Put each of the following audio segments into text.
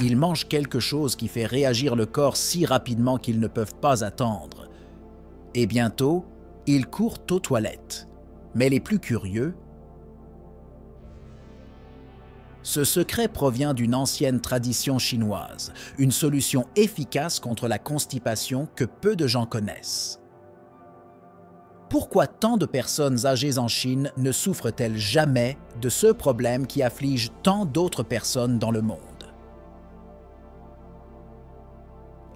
Ils mangent quelque chose qui fait réagir le corps si rapidement qu'ils ne peuvent pas attendre. Et bientôt, ils courent aux toilettes. Mais les plus curieux, ce secret provient d'une ancienne tradition chinoise, une solution efficace contre la constipation que peu de gens connaissent. Pourquoi tant de personnes âgées en Chine ne souffrent-elles jamais de ce problème qui afflige tant d'autres personnes dans le monde?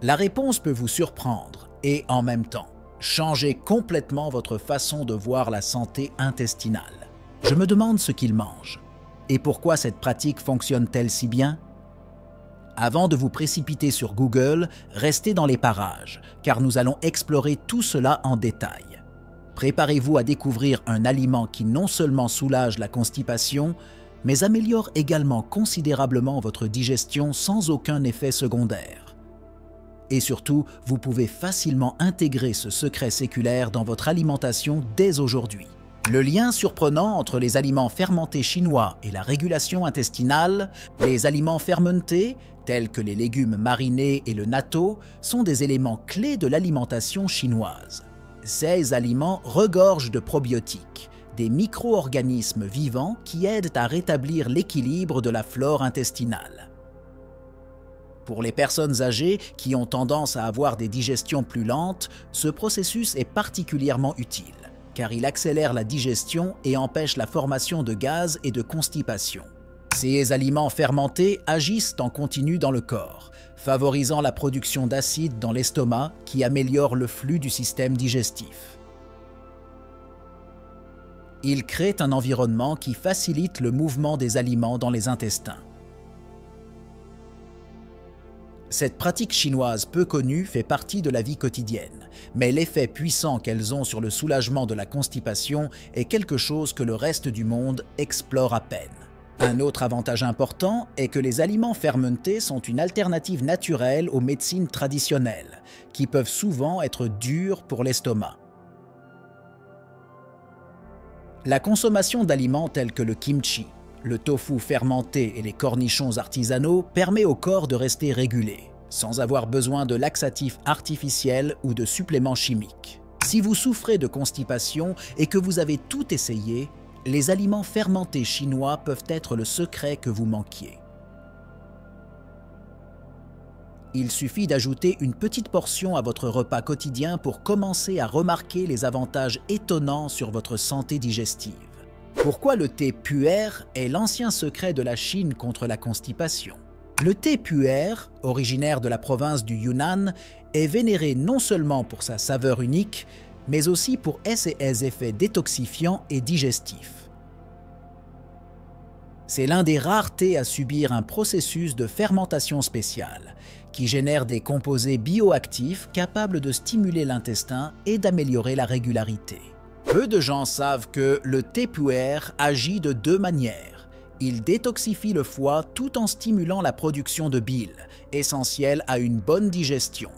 La réponse peut vous surprendre et, en même temps, changer complètement votre façon de voir la santé intestinale. Je me demande ce qu'ils mangent. Et pourquoi cette pratique fonctionne-t-elle si bien? Avant de vous précipiter sur Google, restez dans les parages, car nous allons explorer tout cela en détail. Préparez-vous à découvrir un aliment qui non seulement soulage la constipation, mais améliore également considérablement votre digestion sans aucun effet secondaire. Et surtout, vous pouvez facilement intégrer ce secret séculaire dans votre alimentation dès aujourd'hui. Le lien surprenant entre les aliments fermentés chinois et la régulation intestinale, les aliments fermentés, tels que les légumes marinés et le natto, sont des éléments clés de l'alimentation chinoise. Ces aliments regorgent de probiotiques, des micro-organismes vivants qui aident à rétablir l'équilibre de la flore intestinale. Pour les personnes âgées qui ont tendance à avoir des digestions plus lentes, ce processus est particulièrement utile, car il accélère la digestion et empêche la formation de gaz et de constipation. Ces aliments fermentés agissent en continu dans le corps, favorisant la production d'acide dans l'estomac qui améliore le flux du système digestif. Ils créent un environnement qui facilite le mouvement des aliments dans les intestins. Cette pratique chinoise peu connue fait partie de la vie quotidienne, mais l'effet puissant qu'elles ont sur le soulagement de la constipation est quelque chose que le reste du monde explore à peine. Un autre avantage important est que les aliments fermentés sont une alternative naturelle aux médecines traditionnelles, qui peuvent souvent être dures pour l'estomac. La consommation d'aliments tels que le kimchi, le tofu fermenté et les cornichons artisanaux permet au corps de rester régulé, sans avoir besoin de laxatifs artificiels ou de suppléments chimiques. Si vous souffrez de constipation et que vous avez tout essayé, les aliments fermentés chinois peuvent être le secret que vous manquiez. Il suffit d'ajouter une petite portion à votre repas quotidien pour commencer à remarquer les avantages étonnants sur votre santé digestive. Pourquoi le thé pu'er est l'ancien secret de la Chine contre la constipation? Le thé pu'er, originaire de la province du Yunnan, est vénéré non seulement pour sa saveur unique, mais aussi pour ses effets détoxifiants et digestifs. C'est l'un des rares thés à subir un processus de fermentation spéciale, qui génère des composés bioactifs capables de stimuler l'intestin et d'améliorer la régularité. Peu de gens savent que le thé pu'er agit de deux manières. Il détoxifie le foie tout en stimulant la production de bile, essentielle à une bonne digestion.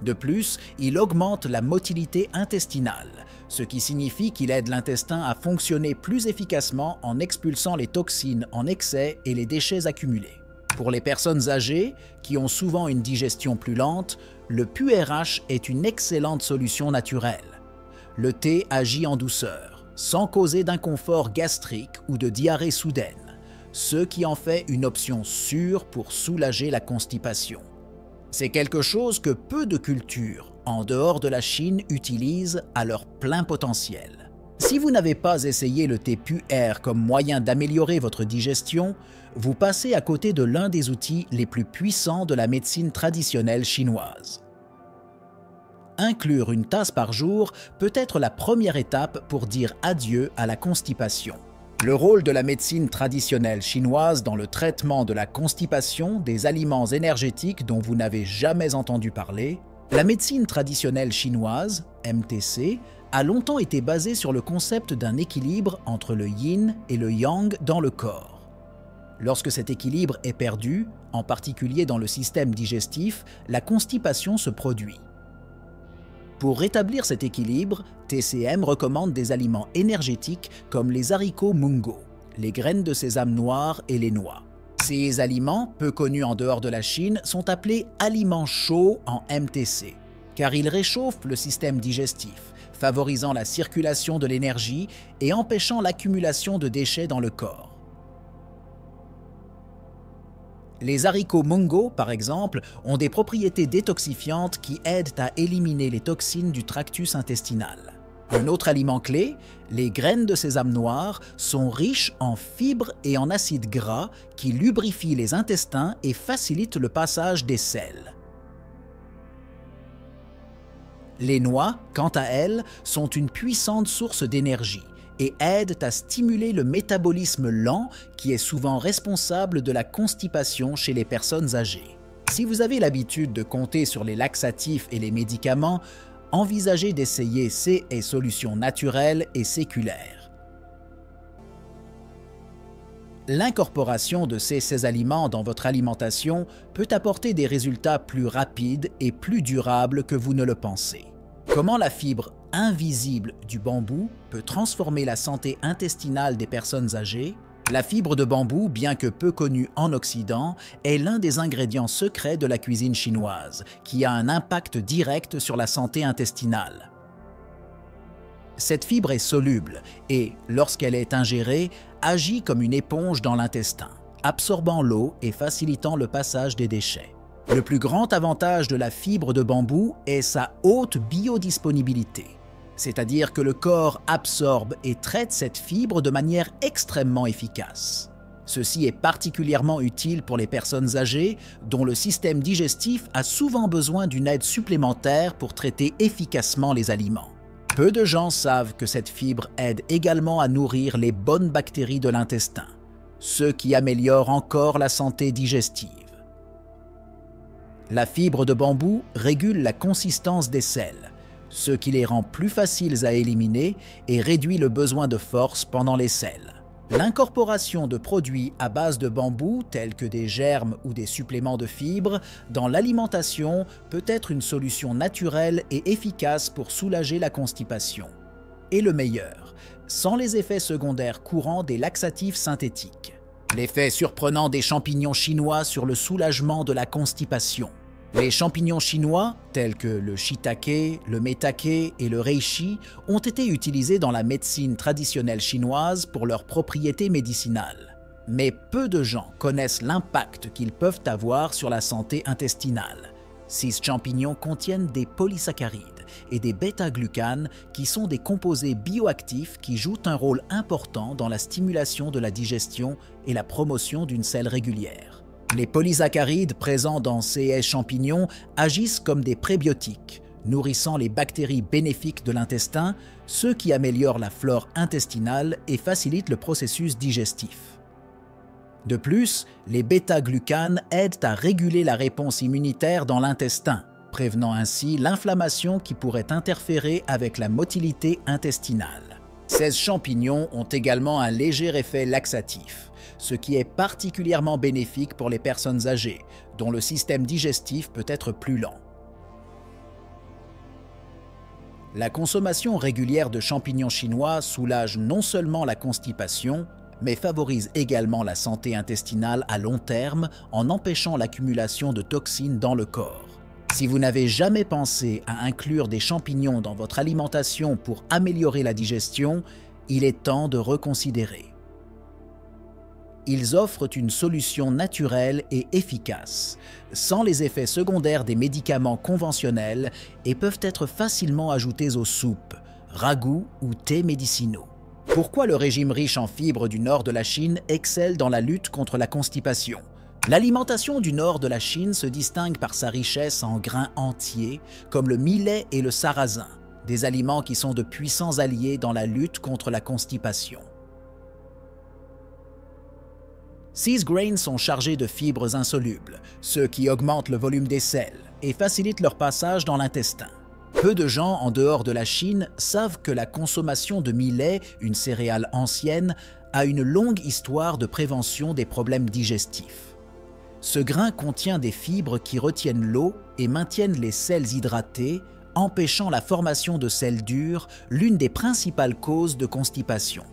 De plus, il augmente la motilité intestinale, ce qui signifie qu'il aide l'intestin à fonctionner plus efficacement en expulsant les toxines en excès et les déchets accumulés. Pour les personnes âgées, qui ont souvent une digestion plus lente, le pu'erh est une excellente solution naturelle. Le thé agit en douceur, sans causer d'inconfort gastrique ou de diarrhée soudaine, ce qui en fait une option sûre pour soulager la constipation. C'est quelque chose que peu de cultures, en dehors de la Chine, utilisent à leur plein potentiel. Si vous n'avez pas essayé le thé pu'er comme moyen d'améliorer votre digestion, vous passez à côté de l'un des outils les plus puissants de la médecine traditionnelle chinoise. Inclure une tasse par jour peut être la première étape pour dire adieu à la constipation. Le rôle de la médecine traditionnelle chinoise dans le traitement de la constipation des aliments énergétiques dont vous n'avez jamais entendu parler. La médecine traditionnelle chinoise, MTC, a longtemps été basée sur le concept d'un équilibre entre le yin et le yang dans le corps. Lorsque cet équilibre est perdu, en particulier dans le système digestif, la constipation se produit. Pour rétablir cet équilibre, TCM recommande des aliments énergétiques comme les haricots mungo, les graines de sésame noires et les noix. Ces aliments, peu connus en dehors de la Chine, sont appelés aliments chauds en MTC, car ils réchauffent le système digestif, favorisant la circulation de l'énergie et empêchant l'accumulation de déchets dans le corps. Les haricots mungo, par exemple, ont des propriétés détoxifiantes qui aident à éliminer les toxines du tractus intestinal. Un autre aliment clé, les graines de sésame noir, sont riches en fibres et en acides gras qui lubrifient les intestins et facilitent le passage des sels. Les noix, quant à elles, sont une puissante source d'énergie et aident à stimuler le métabolisme lent qui est souvent responsable de la constipation chez les personnes âgées. Si vous avez l'habitude de compter sur les laxatifs et les médicaments, envisagez d'essayer ces solutions naturelles et séculaires. L'incorporation de ces aliments dans votre alimentation peut apporter des résultats plus rapides et plus durables que vous ne le pensez. Comment la fibre invisible du bambou peut transformer la santé intestinale des personnes âgées? La fibre de bambou, bien que peu connue en Occident, est l'un des ingrédients secrets de la cuisine chinoise, qui a un impact direct sur la santé intestinale. Cette fibre est soluble et, lorsqu'elle est ingérée, agit comme une éponge dans l'intestin, absorbant l'eau et facilitant le passage des déchets. Le plus grand avantage de la fibre de bambou est sa haute biodisponibilité, c'est-à-dire que le corps absorbe et traite cette fibre de manière extrêmement efficace. Ceci est particulièrement utile pour les personnes âgées dont le système digestif a souvent besoin d'une aide supplémentaire pour traiter efficacement les aliments. Peu de gens savent que cette fibre aide également à nourrir les bonnes bactéries de l'intestin, ce qui améliore encore la santé digestive. La fibre de bambou régule la consistance des sels, ce qui les rend plus faciles à éliminer et réduit le besoin de force pendant les selles. L'incorporation de produits à base de bambou, tels que des germes ou des suppléments de fibres, dans l'alimentation peut être une solution naturelle et efficace pour soulager la constipation. Et le meilleur, sans les effets secondaires courants des laxatifs synthétiques. L'effet surprenant des champignons chinois sur le soulagement de la constipation. Les champignons chinois, tels que le shiitake, le maitake et le reishi, ont été utilisés dans la médecine traditionnelle chinoise pour leurs propriétés médicinales. Mais peu de gens connaissent l'impact qu'ils peuvent avoir sur la santé intestinale. Ces champignons contiennent des polysaccharides et des bêta-glucanes qui sont des composés bioactifs qui jouent un rôle important dans la stimulation de la digestion et la promotion d'une selle régulière. Les polysaccharides présents dans ces champignons agissent comme des prébiotiques, nourrissant les bactéries bénéfiques de l'intestin, ce qui améliore la flore intestinale et facilite le processus digestif. De plus, les bêta-glucanes aident à réguler la réponse immunitaire dans l'intestin, prévenant ainsi l'inflammation qui pourrait interférer avec la motilité intestinale. Ces champignons ont également un léger effet laxatif, ce qui est particulièrement bénéfique pour les personnes âgées, dont le système digestif peut être plus lent. La consommation régulière de champignons chinois soulage non seulement la constipation, mais favorise également la santé intestinale à long terme en empêchant l'accumulation de toxines dans le corps. Si vous n'avez jamais pensé à inclure des champignons dans votre alimentation pour améliorer la digestion, il est temps de reconsidérer. Ils offrent une solution naturelle et efficace, sans les effets secondaires des médicaments conventionnels et peuvent être facilement ajoutés aux soupes, ragoûts ou thés médicinaux. Pourquoi le régime riche en fibres du nord de la Chine excelle dans la lutte contre la constipation? L'alimentation du nord de la Chine se distingue par sa richesse en grains entiers, comme le millet et le sarrasin, des aliments qui sont de puissants alliés dans la lutte contre la constipation. Ces grains sont chargés de fibres insolubles, ce qui augmente le volume des selles et facilite leur passage dans l'intestin. Peu de gens en dehors de la Chine savent que la consommation de millet, une céréale ancienne, a une longue histoire de prévention des problèmes digestifs. Ce grain contient des fibres qui retiennent l'eau et maintiennent les selles hydratées, empêchant la formation de selles dures, l'une des principales causes de constipation.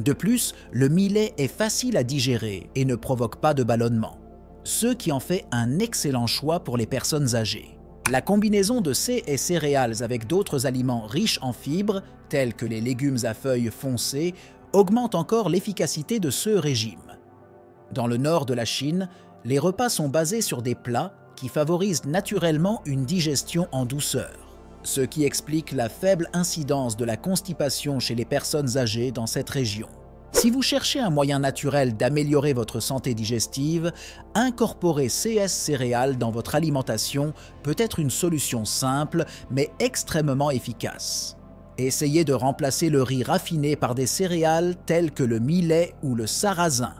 De plus, le millet est facile à digérer et ne provoque pas de ballonnement, ce qui en fait un excellent choix pour les personnes âgées. La combinaison de ces céréales avec d'autres aliments riches en fibres, tels que les légumes à feuilles foncées, augmente encore l'efficacité de ce régime. Dans le nord de la Chine, les repas sont basés sur des plats qui favorisent naturellement une digestion en douceur, ce qui explique la faible incidence de la constipation chez les personnes âgées dans cette région. Si vous cherchez un moyen naturel d'améliorer votre santé digestive, incorporer CS céréales dans votre alimentation peut être une solution simple mais extrêmement efficace. Essayez de remplacer le riz raffiné par des céréales telles que le millet ou le sarrasin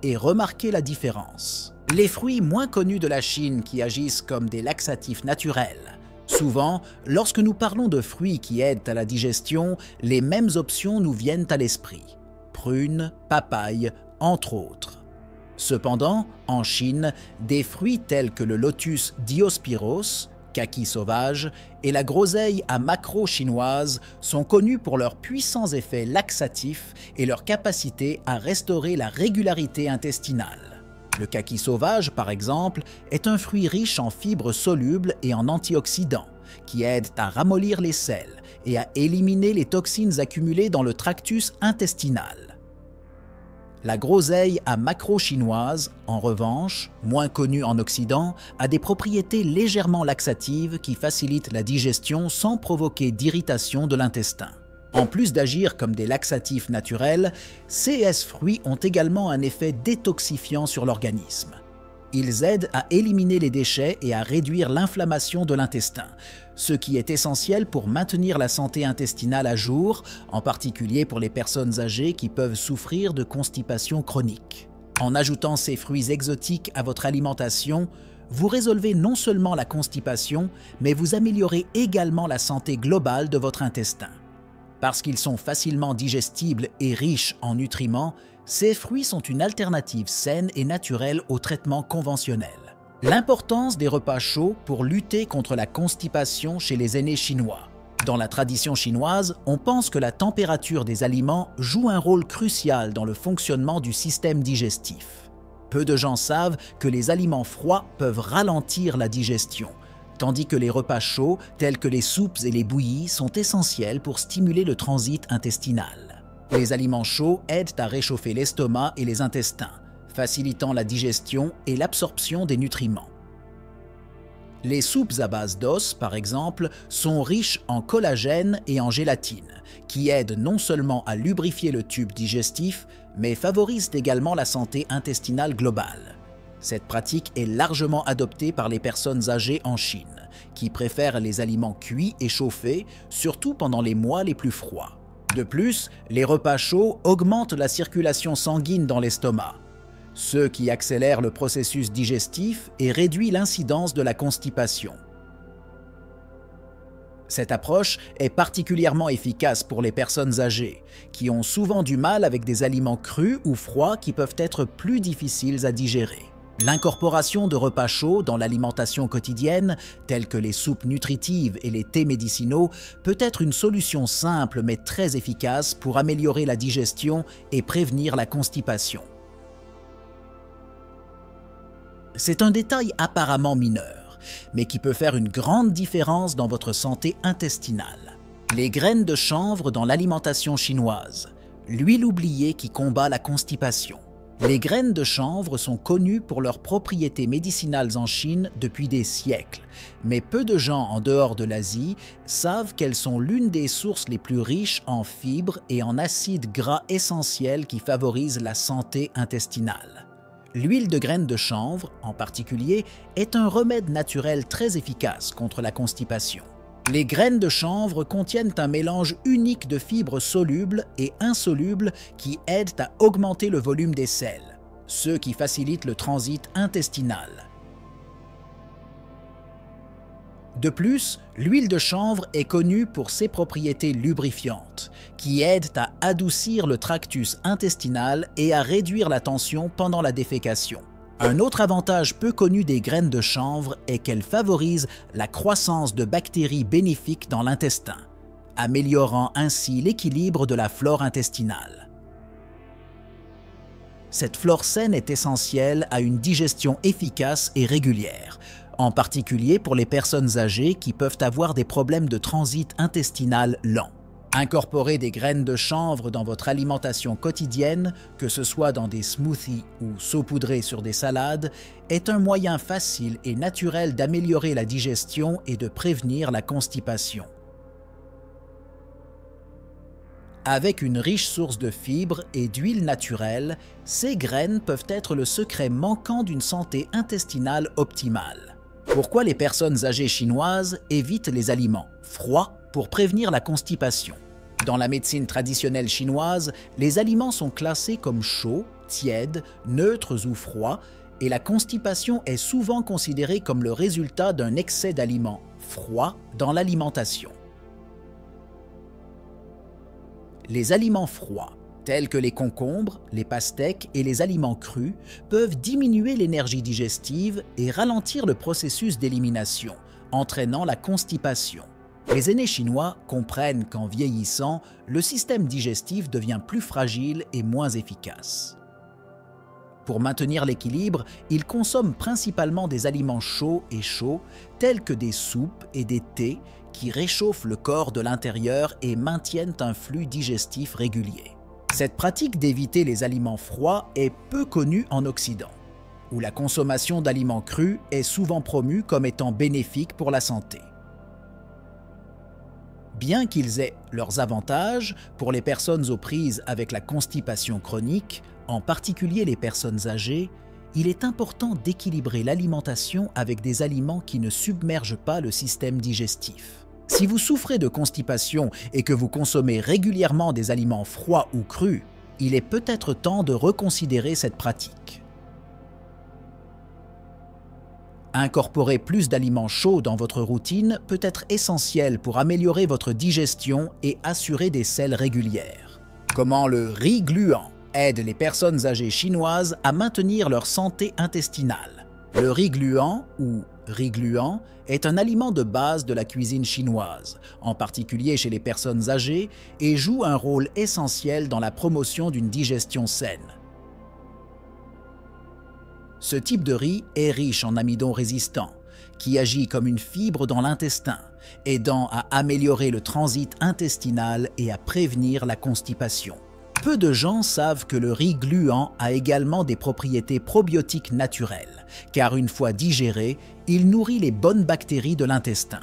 et remarquez la différence. Les fruits moins connus de la Chine qui agissent comme des laxatifs naturels. Souvent, lorsque nous parlons de fruits qui aident à la digestion, les mêmes options nous viennent à l'esprit. Prunes, papayes, entre autres. Cependant, en Chine, des fruits tels que le lotus Diospyros, kaki sauvage, et la groseille à maquereau chinoise sont connus pour leurs puissants effets laxatifs et leur capacité à restaurer la régularité intestinale. Le kaki sauvage, par exemple, est un fruit riche en fibres solubles et en antioxydants, qui aident à ramollir les selles et à éliminer les toxines accumulées dans le tractus intestinal. La groseille à maquereau chinoise, en revanche, moins connue en Occident, a des propriétés légèrement laxatives qui facilitent la digestion sans provoquer d'irritation de l'intestin. En plus d'agir comme des laxatifs naturels, ces fruits ont également un effet détoxifiant sur l'organisme. Ils aident à éliminer les déchets et à réduire l'inflammation de l'intestin, ce qui est essentiel pour maintenir la santé intestinale à jour, en particulier pour les personnes âgées qui peuvent souffrir de constipation chronique. En ajoutant ces fruits exotiques à votre alimentation, vous résolvez non seulement la constipation, mais vous améliorez également la santé globale de votre intestin. Parce qu'ils sont facilement digestibles et riches en nutriments, ces fruits sont une alternative saine et naturelle au traitement conventionnel. L'importance des repas chauds pour lutter contre la constipation chez les aînés chinois. Dans la tradition chinoise, on pense que la température des aliments joue un rôle crucial dans le fonctionnement du système digestif. Peu de gens savent que les aliments froids peuvent ralentir la digestion, tandis que les repas chauds, tels que les soupes et les bouillies, sont essentiels pour stimuler le transit intestinal. Les aliments chauds aident à réchauffer l'estomac et les intestins, facilitant la digestion et l'absorption des nutriments. Les soupes à base d'os, par exemple, sont riches en collagène et en gélatine, qui aident non seulement à lubrifier le tube digestif, mais favorisent également la santé intestinale globale. Cette pratique est largement adoptée par les personnes âgées en Chine, qui préfèrent les aliments cuits et chauffés, surtout pendant les mois les plus froids. De plus, les repas chauds augmentent la circulation sanguine dans l'estomac, ce qui accélère le processus digestif et réduit l'incidence de la constipation. Cette approche est particulièrement efficace pour les personnes âgées, qui ont souvent du mal avec des aliments crus ou froids qui peuvent être plus difficiles à digérer. L'incorporation de repas chauds dans l'alimentation quotidienne, tels que les soupes nutritives et les thés médicinaux, peut être une solution simple mais très efficace pour améliorer la digestion et prévenir la constipation. C'est un détail apparemment mineur, mais qui peut faire une grande différence dans votre santé intestinale. Les graines de chanvre dans l'alimentation chinoise, l'huile oubliée qui combat la constipation. Les graines de chanvre sont connues pour leurs propriétés médicinales en Chine depuis des siècles, mais peu de gens en dehors de l'Asie savent qu'elles sont l'une des sources les plus riches en fibres et en acides gras essentiels qui favorisent la santé intestinale. L'huile de graines de chanvre, en particulier, est un remède naturel très efficace contre la constipation. Les graines de chanvre contiennent un mélange unique de fibres solubles et insolubles qui aident à augmenter le volume des selles, ce qui facilite le transit intestinal. De plus, l'huile de chanvre est connue pour ses propriétés lubrifiantes, qui aident à adoucir le tractus intestinal et à réduire la tension pendant la défécation. Un autre avantage peu connu des graines de chanvre est qu'elles favorisent la croissance de bactéries bénéfiques dans l'intestin, améliorant ainsi l'équilibre de la flore intestinale. Cette flore saine est essentielle à une digestion efficace et régulière, en particulier pour les personnes âgées qui peuvent avoir des problèmes de transit intestinal lent. Incorporer des graines de chanvre dans votre alimentation quotidienne, que ce soit dans des smoothies ou saupoudrés sur des salades, est un moyen facile et naturel d'améliorer la digestion et de prévenir la constipation. Avec une riche source de fibres et d'huile naturelle, ces graines peuvent être le secret manquant d'une santé intestinale optimale. Pourquoi les personnes âgées chinoises évitent les aliments froids pour prévenir la constipation? Dans la médecine traditionnelle chinoise, les aliments sont classés comme chauds, tièdes, neutres ou froids, et la constipation est souvent considérée comme le résultat d'un excès d'aliments froids dans l'alimentation. Les aliments froids, tels que les concombres, les pastèques et les aliments crus, peuvent diminuer l'énergie digestive et ralentir le processus d'élimination, entraînant la constipation. Les aînés chinois comprennent qu'en vieillissant, le système digestif devient plus fragile et moins efficace. Pour maintenir l'équilibre, ils consomment principalement des aliments chauds et chauds, tels que des soupes et des thés, qui réchauffent le corps de l'intérieur et maintiennent un flux digestif régulier. Cette pratique d'éviter les aliments froids est peu connue en Occident, où la consommation d'aliments crus est souvent promue comme étant bénéfique pour la santé. Bien qu'ils aient leurs avantages pour les personnes aux prises avec la constipation chronique, en particulier les personnes âgées, il est important d'équilibrer l'alimentation avec des aliments qui ne submergent pas le système digestif. Si vous souffrez de constipation et que vous consommez régulièrement des aliments froids ou crus, il est peut-être temps de reconsidérer cette pratique. Incorporer plus d'aliments chauds dans votre routine peut être essentiel pour améliorer votre digestion et assurer des selles régulières. Comment le riz gluant aide les personnes âgées chinoises à maintenir leur santé intestinale? Le riz gluant, ou riz gluant, est un aliment de base de la cuisine chinoise, en particulier chez les personnes âgées, et joue un rôle essentiel dans la promotion d'une digestion saine. Ce type de riz est riche en amidon résistant, qui agit comme une fibre dans l'intestin, aidant à améliorer le transit intestinal et à prévenir la constipation. Peu de gens savent que le riz gluant a également des propriétés probiotiques naturelles, car une fois digéré, il nourrit les bonnes bactéries de l'intestin.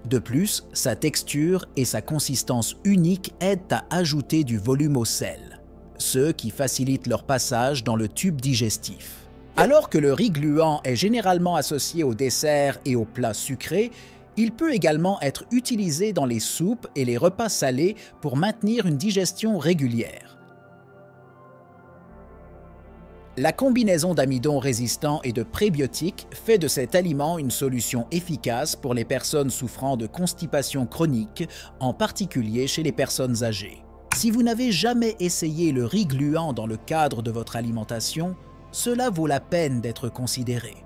De plus, sa texture et sa consistance unique aident à ajouter du volume aux selles, ce qui facilite leur passage dans le tube digestif. Alors que le riz gluant est généralement associé aux desserts et aux plats sucrés, il peut également être utilisé dans les soupes et les repas salés pour maintenir une digestion régulière. La combinaison d'amidon résistant et de prébiotiques fait de cet aliment une solution efficace pour les personnes souffrant de constipation chronique, en particulier chez les personnes âgées. Si vous n'avez jamais essayé le riz gluant dans le cadre de votre alimentation, cela vaut la peine d'être considéré.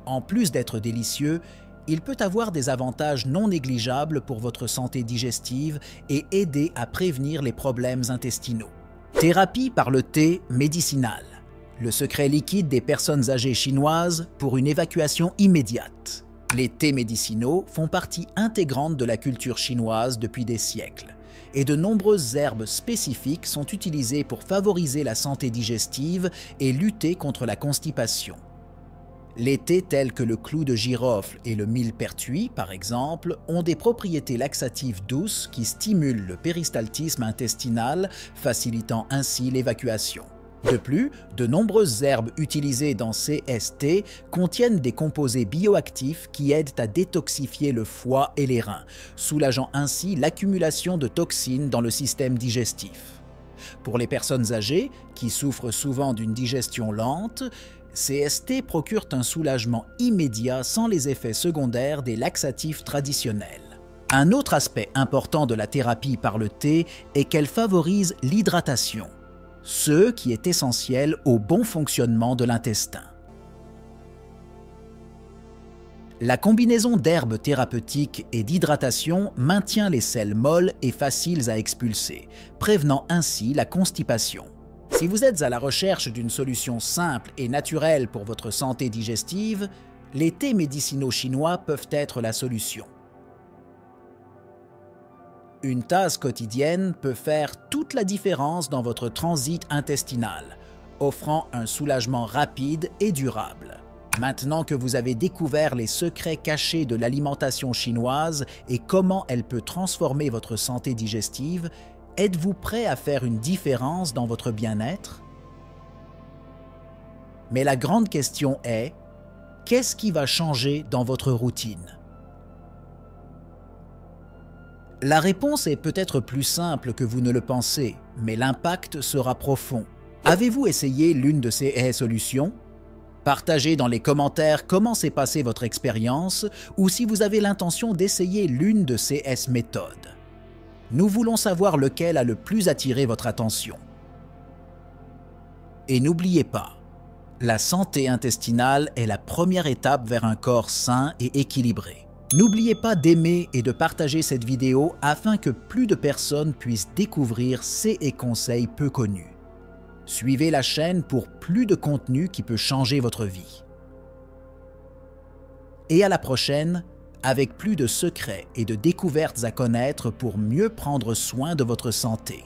En plus d'être délicieux, il peut avoir des avantages non négligeables pour votre santé digestive et aider à prévenir les problèmes intestinaux. Thérapie par le thé médicinal. Le secret liquide des personnes âgées chinoises pour une évacuation immédiate. Les thés médicinaux font partie intégrante de la culture chinoise depuis des siècles, et de nombreuses herbes spécifiques sont utilisées pour favoriser la santé digestive et lutter contre la constipation. Les thés tels que le clou de girofle et le millepertuis, par exemple, ont des propriétés laxatives douces qui stimulent le péristaltisme intestinal, facilitant ainsi l'évacuation. De plus, de nombreuses herbes utilisées dans ces thés contiennent des composés bioactifs qui aident à détoxifier le foie et les reins, soulageant ainsi l'accumulation de toxines dans le système digestif. Pour les personnes âgées, qui souffrent souvent d'une digestion lente, ces thés procurent un soulagement immédiat sans les effets secondaires des laxatifs traditionnels. Un autre aspect important de la thérapie par le thé est qu'elle favorise l'hydratation, ce qui est essentiel au bon fonctionnement de l'intestin. La combinaison d'herbes thérapeutiques et d'hydratation maintient les selles molles et faciles à expulser, prévenant ainsi la constipation. Si vous êtes à la recherche d'une solution simple et naturelle pour votre santé digestive, les thés médicinaux chinois peuvent être la solution. Une tasse quotidienne peut faire toute la différence dans votre transit intestinal, offrant un soulagement rapide et durable. Maintenant que vous avez découvert les secrets cachés de l'alimentation chinoise et comment elle peut transformer votre santé digestive, êtes-vous prêt à faire une différence dans votre bien-être? Mais la grande question est, qu'est-ce qui va changer dans votre routine? La réponse est peut-être plus simple que vous ne le pensez, mais l'impact sera profond. Avez-vous essayé l'une de ces solutions? Partagez dans les commentaires comment s'est passée votre expérience ou si vous avez l'intention d'essayer l'une de ces méthodes. Nous voulons savoir lequel a le plus attiré votre attention. Et n'oubliez pas, la santé intestinale est la première étape vers un corps sain et équilibré. N'oubliez pas d'aimer et de partager cette vidéo afin que plus de personnes puissent découvrir ces conseils peu connus. Suivez la chaîne pour plus de contenu qui peut changer votre vie. Et à la prochaine, avec plus de secrets et de découvertes à connaître pour mieux prendre soin de votre santé.